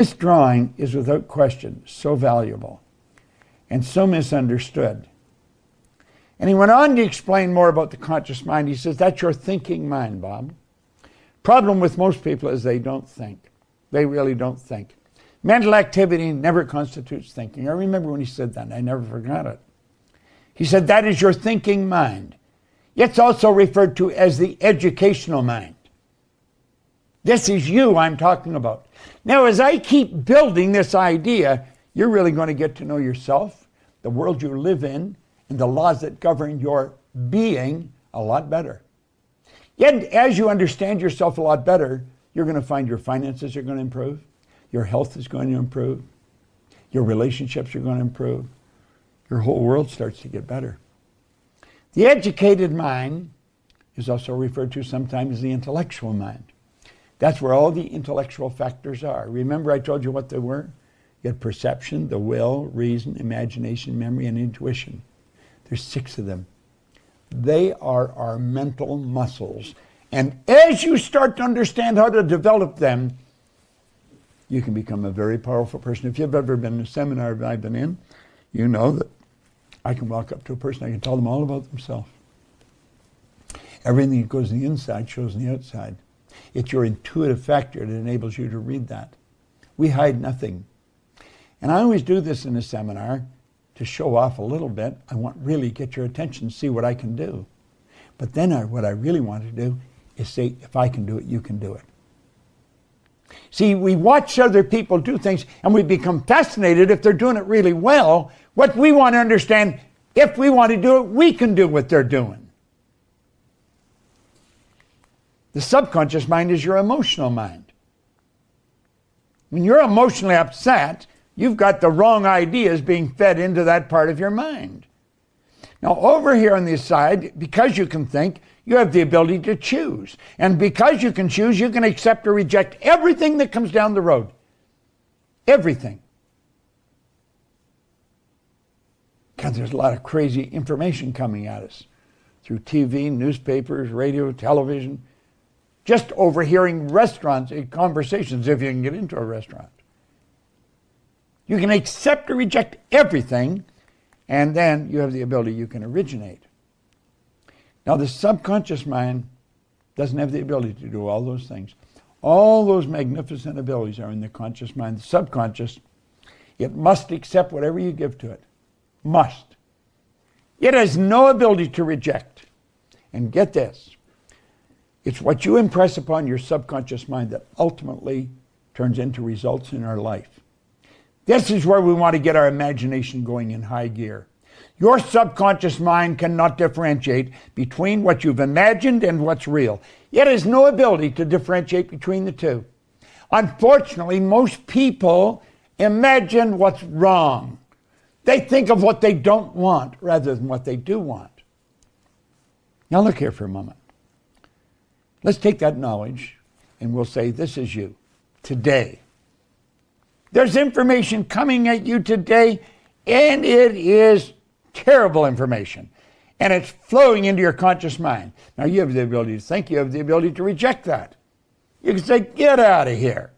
This drawing is without question so valuable and so misunderstood. And he went on to explain more about the conscious mind. He says, that's your thinking mind, Bob. Problem with most people is they don't think. They really don't think. Mental activity never constitutes thinking. I remember when he said that, and I never forgot it. He said, that is your thinking mind. It's also referred to as the educational mind. This is you I'm talking about. Now, as I keep building this idea, you're really going to get to know yourself, the world you live in, and the laws that govern your being a lot better. Yet, as you understand yourself a lot better, you're going to find your finances are going to improve, your health is going to improve, your relationships are going to improve, your whole world starts to get better. The educated mind is also referred to sometimes as the intellectual mind. That's where all the intellectual factors are. Remember I told you what they were? You had perception, the will, reason, imagination, memory, and intuition. There's 6 of them. They are our mental muscles. And as you start to understand how to develop them, you can become a very powerful person. If you've ever been in a seminar that I've been in, you know that I can walk up to a person, I can tell them all about themselves. Everything that goes on the inside shows on the outside. It's your intuitive factor that enables you to read that. We hide nothing. And I always do this in a seminar to show off a little bit. I want really get your attention, see what I can do. But then what I really want to do is say, if I can do it, you can do it. See, we watch other people do things and we become fascinated if they're doing it really well. What we want to understand, if we want to do it, we can do what they're doing. The subconscious mind is your emotional mind. When you're emotionally upset, you've got the wrong ideas being fed into that part of your mind. Now, over here on this side, because you can think, you have the ability to choose. And because you can choose, you can accept or reject everything that comes down the road. Everything. Because there's a lot of crazy information coming at us through TV, newspapers, radio, television. Just overhearing restaurants, conversations, if you can get into a restaurant. You can accept or reject everything, and then you have the ability you can originate. Now, the subconscious mind doesn't have the ability to do all those things. All those magnificent abilities are in the conscious mind. The subconscious, it must accept whatever you give to it. Must. It has no ability to reject. And get this, it's what you impress upon your subconscious mind that ultimately turns into results in our life. This is where we want to get our imagination going in high gear. Your subconscious mind cannot differentiate between what you've imagined and what's real. It has no ability to differentiate between the two. Unfortunately, most people imagine what's wrong. They think of what they don't want rather than what they do want. Now look here for a moment. Let's take that knowledge and we'll say, this is you, today. There's information coming at you today, and it is terrible information. And it's flowing into your conscious mind. Now you have the ability to think, you have the ability to reject that. You can say, get out of here.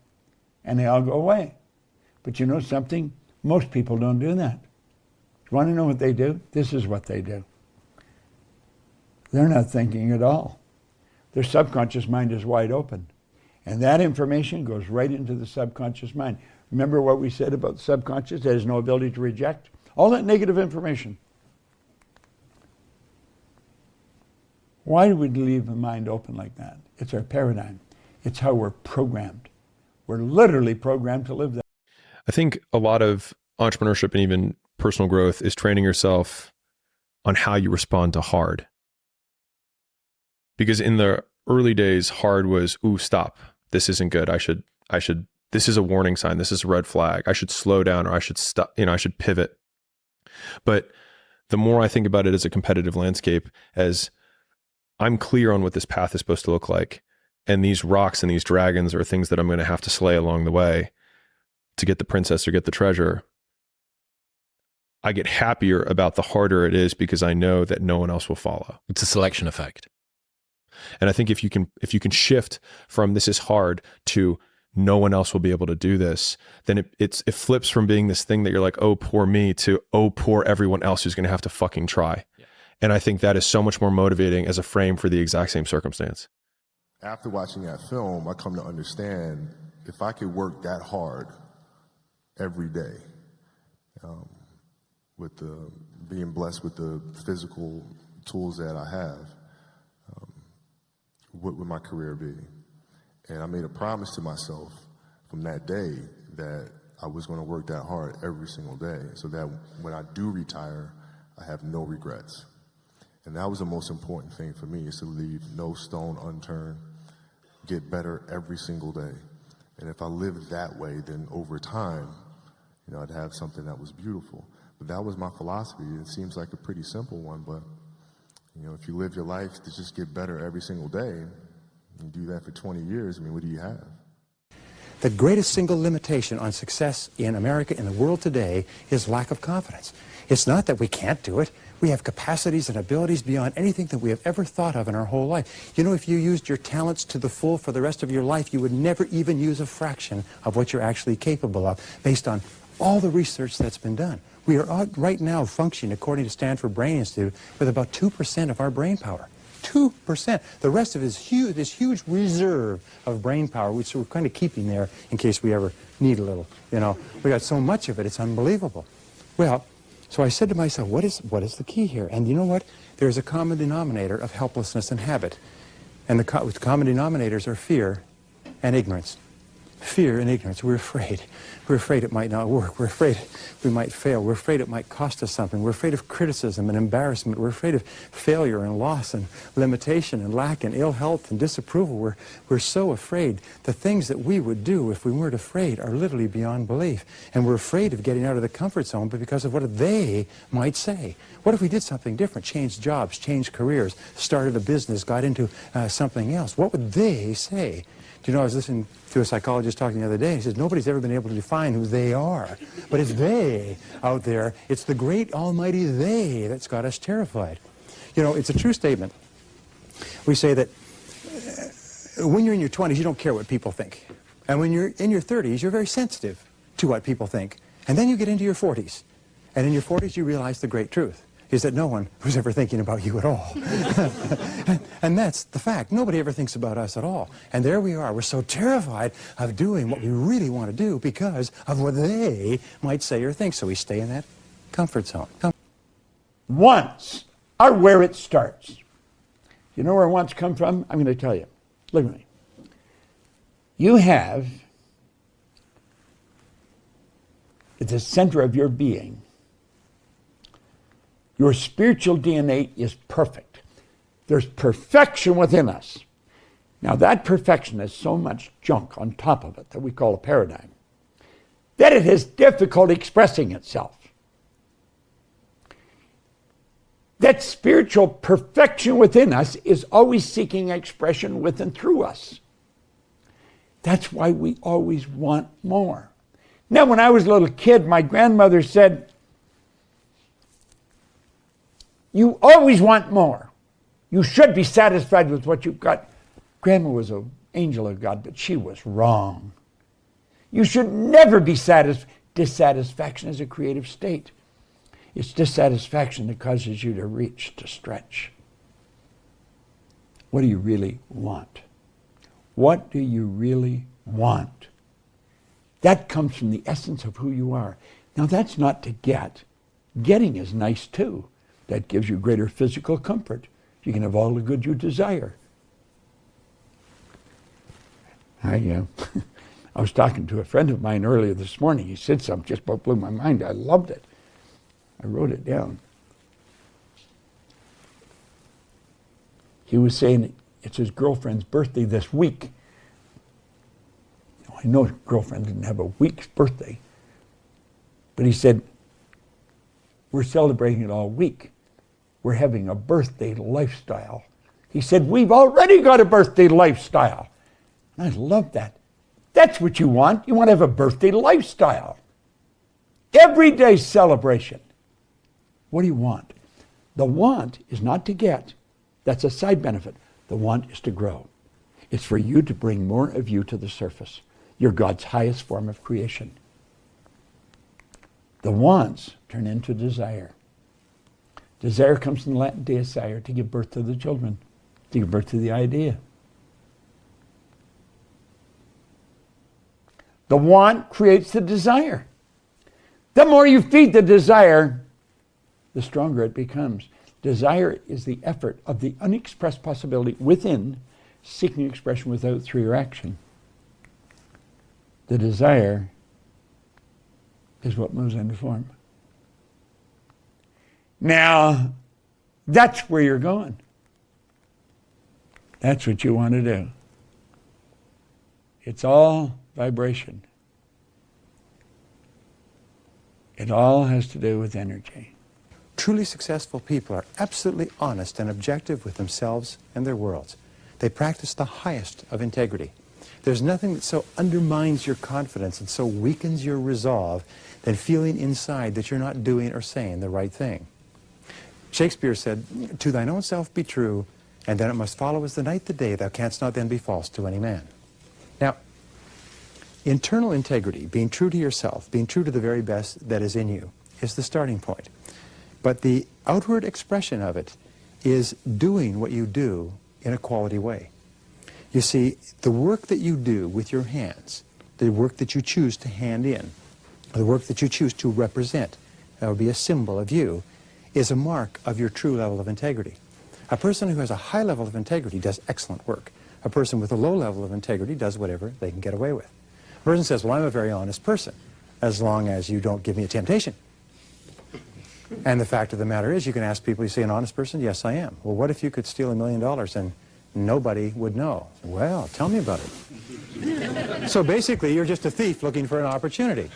And they all go away. But you know something? Most people don't do that. You want to know what they do? This is what they do. They're not thinking at all. Their subconscious mind is wide open. And that information goes right into the subconscious mind. Remember what we said about the subconscious? It has no ability to reject all that negative information. Why do we leave the mind open like that? It's our paradigm. It's how we're programmed. We're literally programmed to live that. I think a lot of entrepreneurship and even personal growth is training yourself on how you respond to hard. Because in the early days, hard was, ooh, stop. This isn't good. I should, this is a warning sign. This is a red flag. I should slow down, or I should stop, I should pivot. But the more I think about it as a competitive landscape, as I'm clear on what this path is supposed to look like, and these rocks and these dragons are things that I'm going to have to slay along the way to get the princess or get the treasure, I get happier about the harder it is because I know that no one else will follow. It's a selection effect. And I think if you can shift from this is hard to no one else will be able to do this, then it flips from being this thing that you're like, oh, poor me, to, oh, poor everyone else who's going to have to fucking try. Yeah. And I think that is so much more motivating as a frame for the exact same circumstance. After watching that film, I come to understand if I could work that hard every day, with being blessed with the physical tools that I have, what would my career be? And I made a promise to myself from that day that I was going to work that hard every single day, so that when I do retire, I have no regrets. And that was the most important thing for me, is to leave no stone unturned, get better every single day. And if I lived that way, then over time, I'd have something that was beautiful. But that was my philosophy. It seems like a pretty simple one, but if you live your life to just get better every single day, and do that for 20 years, what do you have? The greatest single limitation on success in America, in the world today, is lack of confidence. It's not that we can't do it. We have capacities and abilities beyond anything that we have ever thought of in our whole life. If you used your talents to the full for the rest of your life, you would never even use a fraction of what you're actually capable of, based on all the research that's been done. We are right now functioning, according to Stanford Brain Institute, with about 2% of our brain power. 2%. The rest of it is huge, this huge reserve of brain power, which we're kind of keeping there in case we ever need a little. We got so much of it, it's unbelievable. Well, so I said to myself, what is the key here? And you know what? There's a common denominator of helplessness and habit. And the common denominators are fear and ignorance. Fear and ignorance. We're afraid. We're afraid it might not work. We're afraid we might fail. We're afraid it might cost us something. We're afraid of criticism and embarrassment. We're afraid of failure and loss and limitation and lack and ill health and disapproval. We're so afraid. The things that we would do if we weren't afraid are literally beyond belief. And we're afraid of getting out of the comfort zone because of what they might say. What if we did something different, changed jobs, changed careers, started a business, got into something else? What would they say? I was listening to a psychologist talking the other day. He says, nobody's ever been able to define who they are. But it's they out there. It's the great almighty they that's got us terrified. It's a true statement. We say that when you're in your 20s, you don't care what people think. And when you're in your 30s, you're very sensitive to what people think. And then you get into your 40s. And in your 40s, you realize the great truth is that no one was ever thinking about you at all. And that's the fact. Nobody ever thinks about us at all. And there we are. We're so terrified of doing what we really want to do because of what they might say or think. So we stay in that comfort zone. Wants are where it starts. You know where wants come from? I'm going to tell you. Look at me. You have, at the center of your being, your spiritual DNA is perfect. There's perfection within us. Now that perfection has so much junk on top of it that we call a paradigm, that it has difficulty expressing itself. That spiritual perfection within us is always seeking expression with and through us. That's why we always want more. Now, when I was a little kid, my grandmother said, you always want more. You should be satisfied with what you've got. Grandma was an angel of God, but she was wrong. You should never be satisfied. Dissatisfaction is a creative state. It's dissatisfaction that causes you to reach, to stretch. What do you really want? What do you really want? That comes from the essence of who you are. Now, that's not to get. Getting is nice too. That gives you greater physical comfort. You can have all the good you desire. I was talking to a friend of mine earlier this morning. He said something just about blew my mind. I loved it. I wrote it down. He was saying it's his girlfriend's birthday this week. I know his girlfriend didn't have a week's birthday. But he said, we're celebrating it all week. We're having a birthday lifestyle. He said, we've already got a birthday lifestyle. And I love that. That's what you want. You want to have a birthday lifestyle. Everyday celebration. What do you want? The want is not to get. That's a side benefit. The want is to grow. It's for you to bring more of you to the surface. You're God's highest form of creation. The wants turn into desire. Desire comes from the Latin desire, to give birth to the children, to give birth to the idea. The want creates the desire. The more you feed the desire, the stronger it becomes. Desire is the effort of the unexpressed possibility within, seeking expression without, through your action. The desire is what moves into form. Now, that's where you're going. That's what you want to do. It's all vibration. It all has to do with energy. Truly successful people are absolutely honest and objective with themselves and their worlds. They practice the highest of integrity. There's nothing that so undermines your confidence and so weakens your resolve than feeling inside that you're not doing or saying the right thing. Shakespeare said, "To thine own self be true, and then it must follow as the night the day, thou canst not then be false to any man." Now, internal integrity, being true to yourself, being true to the very best that is in you, is the starting point. But the outward expression of it is doing what you do in a quality way. You see, the work that you do with your hands, the work that you choose to hand in, the work that you choose to represent, that would be a symbol of you, is a mark of your true level of integrity. A person who has a high level of integrity does excellent work. A person with a low level of integrity does whatever they can get away with. A person says, "Well, I'm a very honest person, as long as you don't give me a temptation." And the fact of the matter is, you can ask people, you say, "An honest person?" "Yes, I am." "Well, what if you could steal $1 million and nobody would know?" "Well, tell me about it." So basically, you're just a thief looking for an opportunity.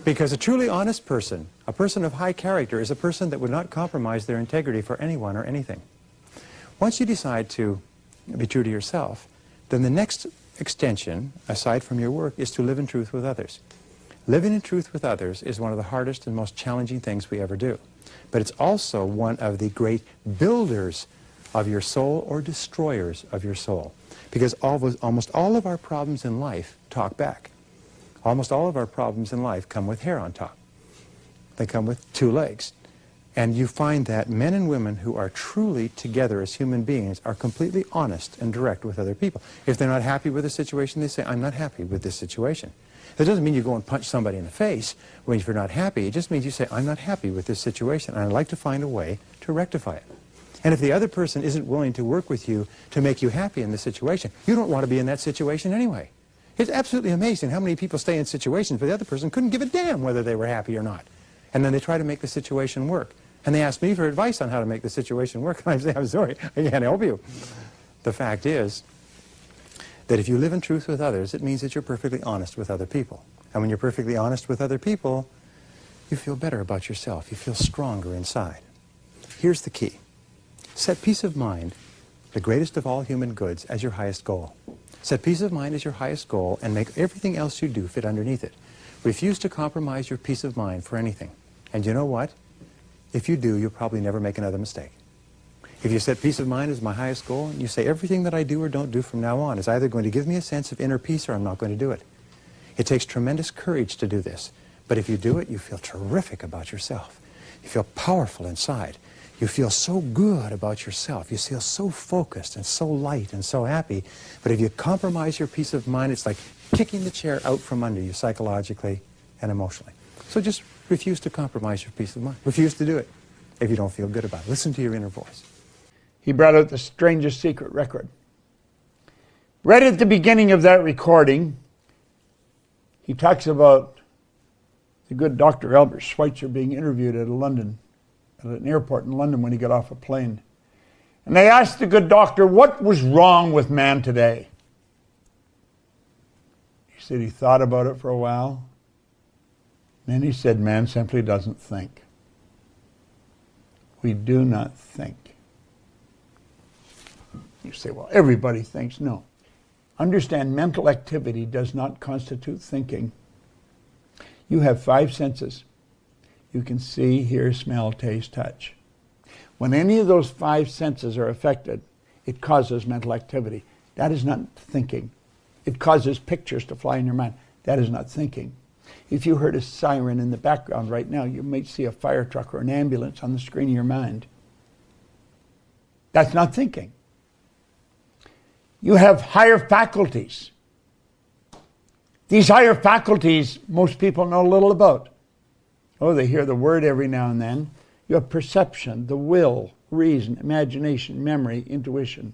Because a truly honest person, a person of high character, is a person that would not compromise their integrity for anyone or anything. Once you decide to be true to yourself, then the next extension, aside from your work, is to live in truth with others. Living in truth with others is one of the hardest and most challenging things we ever do. But it's also one of the great builders of your soul or destroyers of your soul. Because almost all of our problems in life talk back. Almost all of our problems in life come with hair on top. They come with two legs. And you find that men and women who are truly together as human beings are completely honest and direct with other people. If they're not happy with a situation, they say, "I'm not happy with this situation." That doesn't mean you go and punch somebody in the face when you're not happy. It just means you say, "I'm not happy with this situation, and I'd like to find a way to rectify it." And if the other person isn't willing to work with you to make you happy in the situation, you don't want to be in that situation anyway. It's absolutely amazing how many people stay in situations where the other person couldn't give a damn whether they were happy or not. And then they try to make the situation work. And they ask me for advice on how to make the situation work. And I say, "I'm sorry, I can't help you." The fact is that if you live in truth with others, it means that you're perfectly honest with other people. And when you're perfectly honest with other people, you feel better about yourself. You feel stronger inside. Here's the key. Set peace of mind, the greatest of all human goods, as your highest goal. Set peace of mind as your highest goal and make everything else you do fit underneath it. Refuse to compromise your peace of mind for anything. And you know what? If you do, you'll probably never make another mistake. If you set peace of mind as my highest goal, and you say everything that I do or don't do from now on is either going to give me a sense of inner peace or I'm not going to do it. It takes tremendous courage to do this. But if you do it, you feel terrific about yourself. You feel powerful inside. You feel so good about yourself. You feel so focused and so light and so happy. But if you compromise your peace of mind, it's like kicking the chair out from under you psychologically and emotionally. So just refuse to compromise your peace of mind. Refuse to do it if you don't feel good about it. Listen to your inner voice. He brought out the strangest secret record. Right at the beginning of that recording, he talks about the good Dr. Albert Schweitzer being interviewed at an airport in London when he got off a plane. And they asked the good doctor, what was wrong with man today? He said he thought about it for a while. Then he said, man simply doesn't think. We do not think. You say, well, everybody thinks. No. Understand, mental activity does not constitute thinking. You have 5 senses. You can see, hear, smell, taste, touch. When any of those 5 senses are affected, it causes mental activity. That is not thinking. It causes pictures to fly in your mind. That is not thinking. If you heard a siren in the background right now, you might see a fire truck or an ambulance on the screen of your mind. That's not thinking. You have higher faculties. These higher faculties, most people know little about. Oh, they hear the word every now and then. You have perception, the will, reason, imagination, memory, intuition.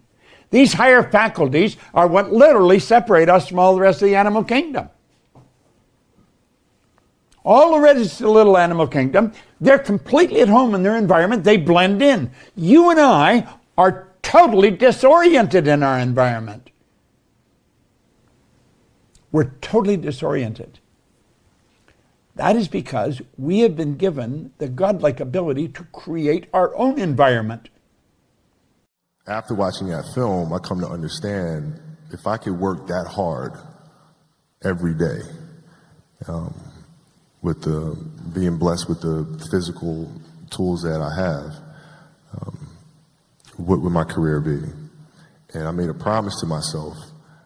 These higher faculties are what literally separate us from all the rest of the animal kingdom. All the rest of the little animal kingdom, they're completely at home in their environment. They blend in. You and I are totally disoriented in our environment. We're totally disoriented. That is because we have been given the godlike ability to create our own environment. After watching that film, I come to understand if I could work that hard every day, with being blessed with the physical tools that I have, what would my career be? And I made a promise to myself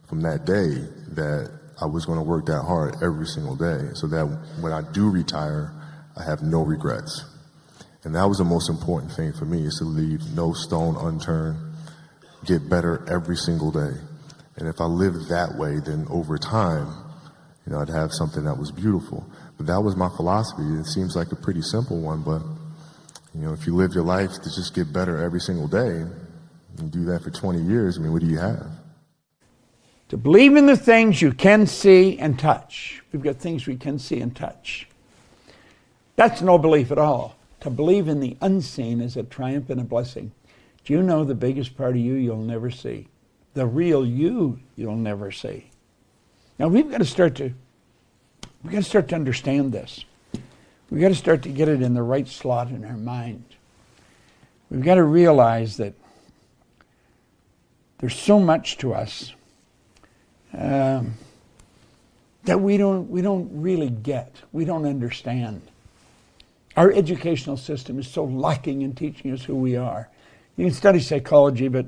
from that day that I was going to work that hard every single day so that when I do retire, I have no regrets. And that was the most important thing for me, is to leave no stone unturned, get better every single day. And if I lived that way, then over time, I'd have something that was beautiful. But that was my philosophy. It seems like a pretty simple one, but if you live your life to just get better every single day, and do that for 20 years, what do you have? To believe in the things you can see and touch. We've got things we can see and touch. That's no belief at all. To believe in the unseen is a triumph and a blessing. Do you know the biggest part of you you'll never see? The real you you'll never see. Now we've got to start to understand this. We've got to start to get it in the right slot in our mind. We've got to realize that there's so much to us that we don't really get. We don't understand. Our educational system is so lacking in teaching us who we are. You can study psychology, but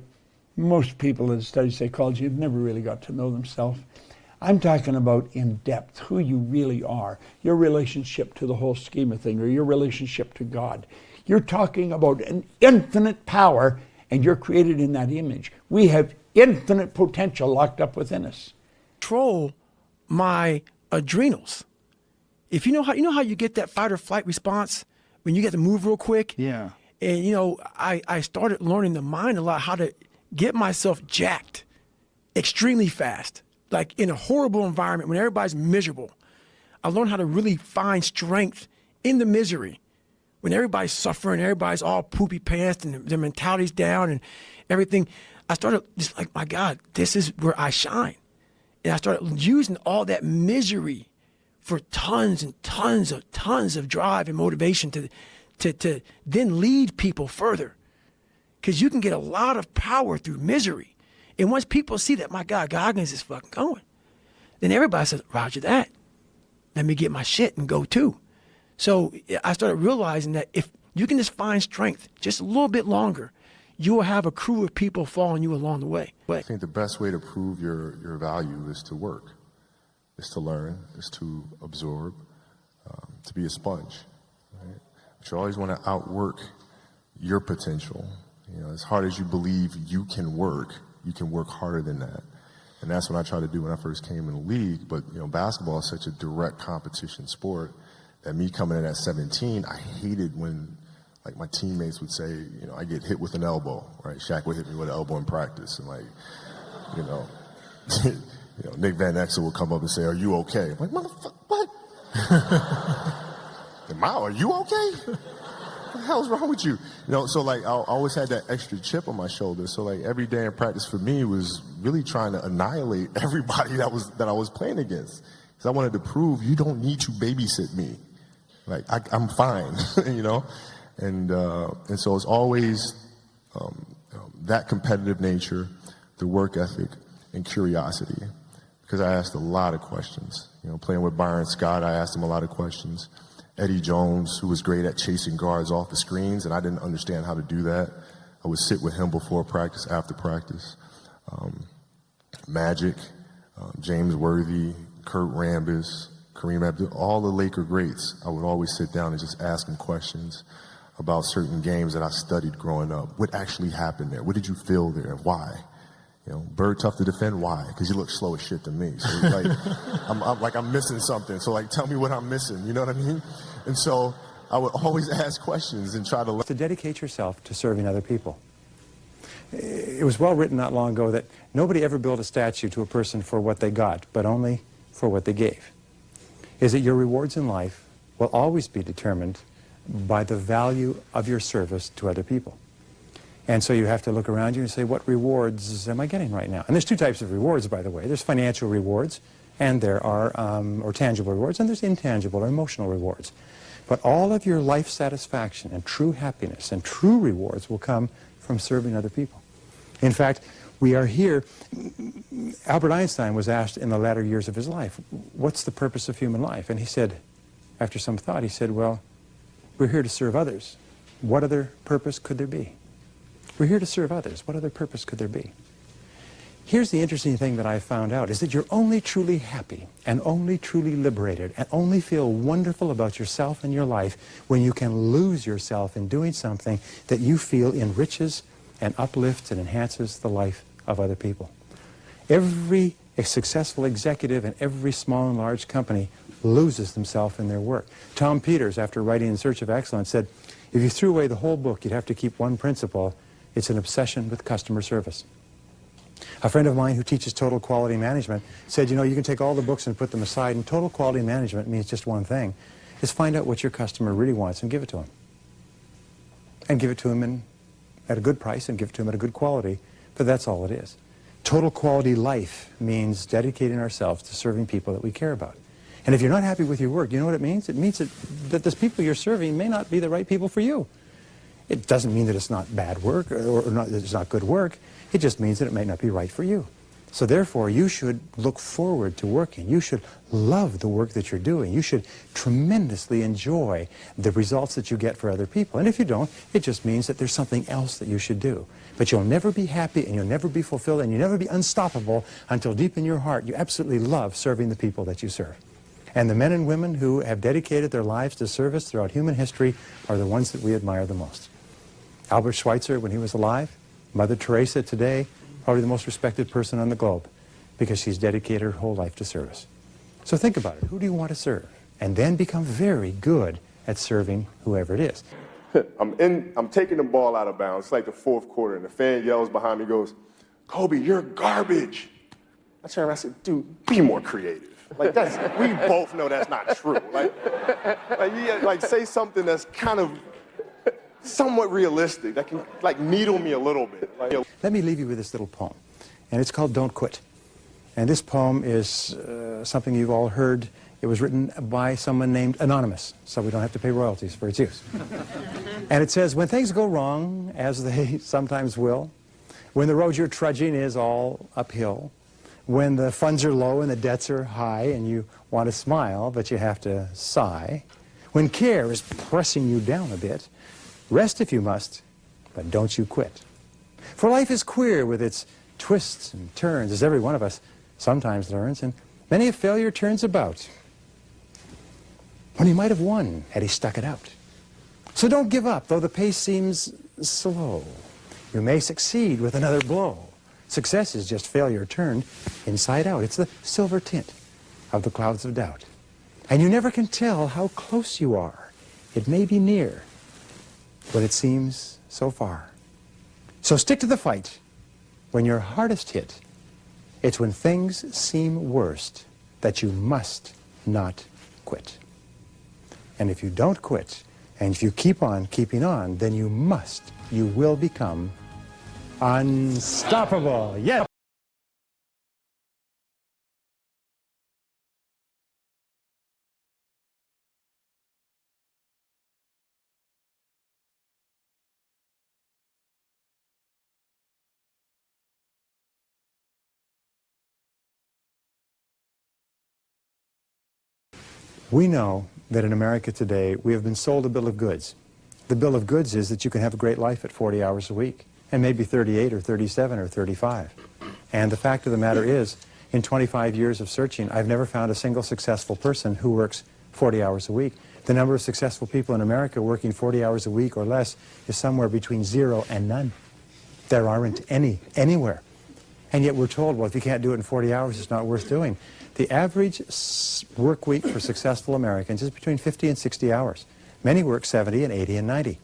most people that study psychology have never really got to know themselves. I'm talking about in depth, who you really are, your relationship to the whole scheme of things, or your relationship to God. You're talking about an infinite power, and you're created in that image. We have infinite potential locked up within us. Control my adrenals. If you know how you get that fight or flight response when you get to move real quick. Yeah. And I started learning the mind a lot, how to get myself jacked extremely fast, like in a horrible environment when everybody's miserable. I learned how to really find strength in the misery. When everybody's suffering, everybody's all poopy pants and their mentality's down and everything, I started just like, my God, this is where I shine. And I started using all that misery for tons and tons of drive and motivation to then lead people further. Because you can get a lot of power through misery. And once people see that, my God, Goggins is fucking going, then everybody says, Roger that. Let me get my shit and go too. So I started realizing that if you can just find strength just a little bit longer, you will have a crew of people following you along the way. I think the best way to prove your value is to work, is to learn, is to absorb, to be a sponge. Right? But you always want to outwork your potential. As hard as you believe you can work harder than that. And that's what I tried to do when I first came in the league. But, basketball is such a direct competition sport that me coming in at 17, I hated when, like, my teammates would say, I get hit with an elbow, right? Shaq would hit me with an elbow in practice. And, like, Nick Van Exel would come up and say, are you okay? I'm like, motherfucker, what? Are you okay? What the hell's wrong with you? So like I always had that extra chip on my shoulder. So like every day in practice for me was really trying to annihilate everybody that I was playing against. Because I wanted to prove you don't need to babysit me. Like I'm fine, And so it's always that competitive nature, the work ethic, and curiosity. Because I asked a lot of questions. Playing with Byron Scott, I asked him a lot of questions. Eddie Jones, who was great at chasing guards off the screens, and I didn't understand how to do that. I would sit with him before practice, after practice. Magic, James Worthy, Kurt Rambis, Kareem Abdul, all the Laker greats. I would always sit down and just ask them questions about certain games that I studied growing up. What actually happened there? What did you feel there? Why? You know, Bird tough to defend. Why? Because you look slow as shit to me. So like, I'm missing something. So like, tell me what I'm missing. You know what I mean? And so I would always ask questions and try to dedicate yourself to serving other people. It was well written not long ago that nobody ever built a statue to a person for what they got, but only for what they gave. Is that your rewards in life will always be determined by the value of your service to other people. And so you have to look around you and say, what rewards am I getting right now? And there's two types of rewards, by the way. There's financial rewards, and there are, or tangible rewards, and there's intangible or emotional rewards. But all of your life satisfaction and true happiness and true rewards will come from serving other people. In fact, we are here. Albert Einstein was asked in the latter years of his life, what's the purpose of human life? And he said, after some thought, he said, well, we're here to serve others. What other purpose could there be? We're here to serve others. What other purpose could there be? Here's the interesting thing that I found out, is that you're only truly happy and only truly liberated and only feel wonderful about yourself and your life when you can lose yourself in doing something that you feel enriches and uplifts and enhances the life of other people. Every successful executive in every small and large company loses themselves in their work. Tom Peters, after writing In Search of Excellence, said, if you threw away the whole book, you'd have to keep one principle. It's an obsession with customer service. A friend of mine who teaches total quality management said, you know, you can take all the books and put them aside, and total quality management means just one thing, is find out what your customer really wants and give it to him. And give it to him at a good price and give it to him at a good quality, but that's all it is. Total quality life means dedicating ourselves to serving people that we care about. And if you're not happy with your work, you know what it means? It means that those people you're serving may not be the right people for you. It doesn't mean that it's not bad work or that it's not good work. It just means that it may not be right for you. So therefore, you should look forward to working. You should love the work that you're doing. You should tremendously enjoy the results that you get for other people. And if you don't, it just means that there's something else that you should do. But you'll never be happy and you'll never be fulfilled and you'll never be unstoppable until deep in your heart you absolutely love serving the people that you serve. And the men and women who have dedicated their lives to service throughout human history are the ones that we admire the most. Albert Schweitzer, when he was alive, Mother Teresa today, probably the most respected person on the globe because she's dedicated her whole life to service. So think about it. Who do you want to serve? And then become very good at serving whoever it is. I'm taking the ball out of bounds. It's like the fourth quarter, and the fan yells behind me, goes, Kobe, you're garbage. I turned around and said, dude, be more creative. Like, we both know that's not true. Like say something that's kind of somewhat realistic, that can, like, needle me a little bit. Like, Let me leave you with this little poem, and it's called Don't Quit. And this poem is something you've all heard. It was written by someone named Anonymous, so we don't have to pay royalties for its use. And it says, when things go wrong, as they sometimes will, when the road you're trudging is all uphill, when the funds are low and the debts are high and you want to smile, but you have to sigh, when care is pressing you down a bit, rest if you must, but don't you quit. For life is queer with its twists and turns, as every one of us sometimes learns, and many a failure turns about when he might have won had he stuck it out. So don't give up, though the pace seems slow. You may succeed with another blow. Success is just failure turned inside out. It's the silver tint of the clouds of doubt. And you never can tell how close you are. It may be near, but it seems so far. So stick to the fight when you're hardest hit. It's when things seem worst that you must not quit. And if you don't quit, and if you keep on keeping on, then you will become unstoppable. Yes. We know that in America today, we have been sold a bill of goods. The bill of goods is that you can have a great life at 40 hours a week, and maybe 38 or 37 or 35. And the fact of the matter is In 25 years of searching, I've never found a single successful person who works 40 hours a week. The number of successful people in America working 40 hours a week or less is somewhere between 0 and none. There aren't any anywhere. And yet we're told, well, if you can't do it in 40 hours, it's not worth doing. The average work week for successful Americans is between 50 and 60 hours. Many work 70 and 80 and 90.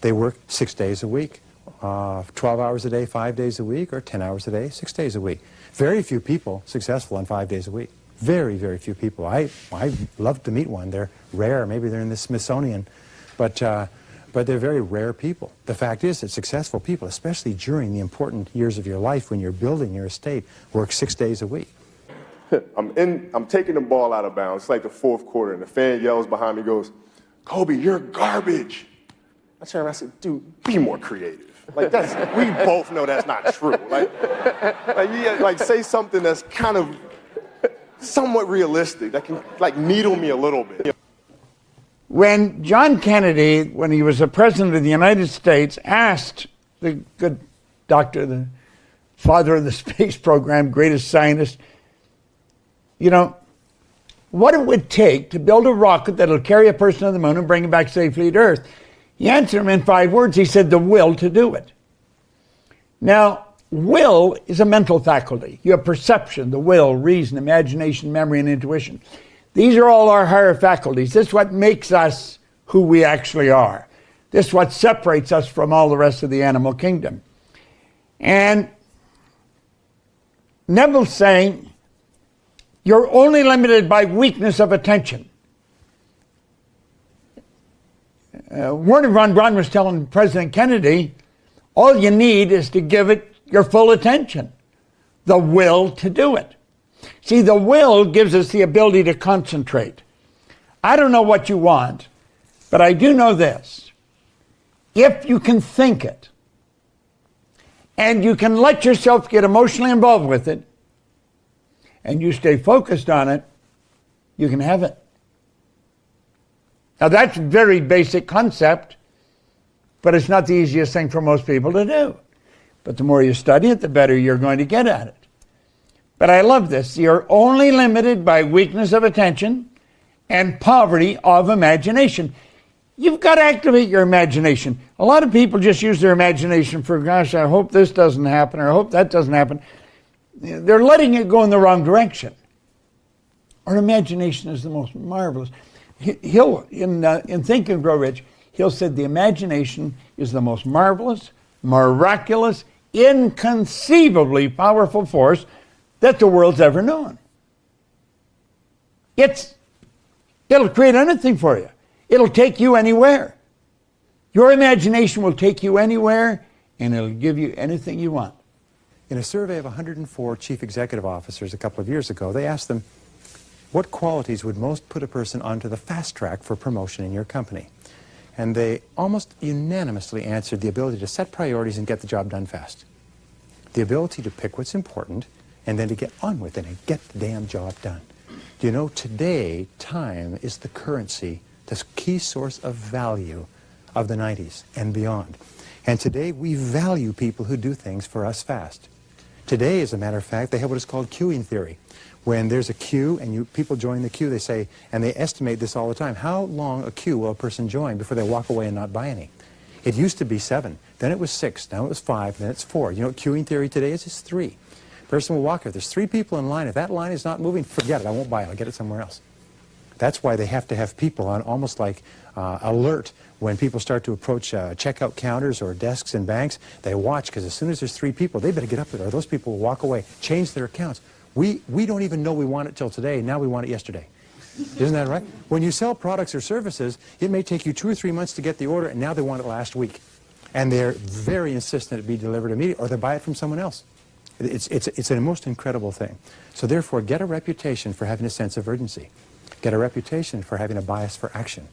They work 6 days a week, 12 hours a day, 5 days a week, or 10 hours a day, 6 days a week. Very few people successful on 5 days a week. Very, very few people. I'd love to meet one. They're rare. Maybe they're in the Smithsonian. But they're very rare people. The fact is that successful people, especially during the important years of your life when you're building your estate, work 6 days a week. I'm taking the ball out of bounds. It's like the fourth quarter, and the fan yells behind me, goes, "Kobe, you're garbage." I turned around and said, "Dude, be more creative." Like, we both know that's not true. Like say something that's kind of somewhat realistic, that can like needle me a little bit. When John Kennedy, when he was the president of the United States, asked the good doctor, the father of the space program, greatest scientist, you know, what it would take to build a rocket that'll carry a person to the moon and bring him back safely to Earth. He answered him in 5 words. He said, the will to do it. Now, will is a mental faculty. You have perception, the will, reason, imagination, memory, and intuition. These are all our higher faculties. This is what makes us who we actually are. This is what separates us from all the rest of the animal kingdom. And Neville's saying, you're only limited by weakness of attention. Wernher von Braun was telling President Kennedy, all you need is to give it your full attention, the will to do it. See, the will gives us the ability to concentrate. I don't know what you want, but I do know this. If you can think it, and you can let yourself get emotionally involved with it, and you stay focused on it, you can have it. Now that's a very basic concept, but it's not the easiest thing for most people to do. But the more you study it, the better you're going to get at it. But I love this. You're only limited by weakness of attention and poverty of imagination. You've got to activate your imagination. A lot of people just use their imagination for, gosh, I hope this doesn't happen, or I hope that doesn't happen. They're letting it go in the wrong direction. Our imagination is the most marvelous. He'll, in Think and Grow Rich, he'll said the imagination is the most marvelous, miraculous, inconceivably powerful force that the world's ever known. It'll create anything for you. It'll take you anywhere. Your imagination will take you anywhere, and it'll give you anything you want. In a survey of 104 chief executive officers a couple of years ago, they asked them, what qualities would most put a person onto the fast track for promotion in your company? And they almost unanimously answered the ability to set priorities and get the job done fast. The ability to pick what's important and then to get on with it and get the damn job done. Do you know, today, time is the currency, the key source of value of the 90s and beyond. And today, we value people who do things for us fast. Today, as a matter of fact, they have what is called queuing theory. When there's a queue and people join the queue, they say, and they estimate this all the time, how long a queue will a person join before they walk away and not buy any? It used to be 7, then it was 6, now it was 5, then it's 4. You know what queuing theory today is? It's 3. Person will walk here. There's 3 people in line. If that line is not moving, forget it. I won't buy it. I'll get it somewhere else. That's why they have to have people on almost like alert when people start to approach checkout counters or desks in banks. They watch, because as soon as there's 3 people, they better get up there or those people will walk away, change their accounts. We don't even know we want it till today. Now we want it yesterday. Isn't that right? When you sell products or services, it may take you 2 or 3 months to get the order, and now they want it last week. And they're very insistent it be delivered immediately, or they buy it from someone else. It's a most incredible thing. So therefore, get a reputation for having a sense of urgency. Get a reputation for having a bias for action.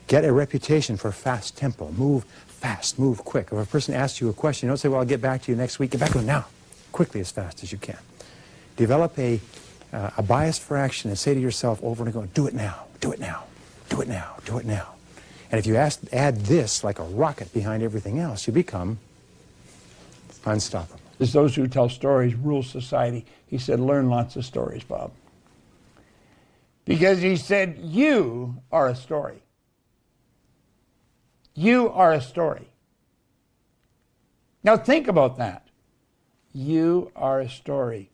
Get a reputation for fast tempo. Move fast, move quick. If a person asks you a question, don't say, well, I'll get back to you next week. Get back to them now, quickly, as fast as you can. Develop a bias for action and say to yourself over and over, do it now, do it now, do it now, do it now. And if you add this like a rocket behind everything else, you become unstoppable. those who tell stories rule society. He said, learn lots of stories, Bob. Because he said, you are a story. You are a story. Now think about that. You are a story.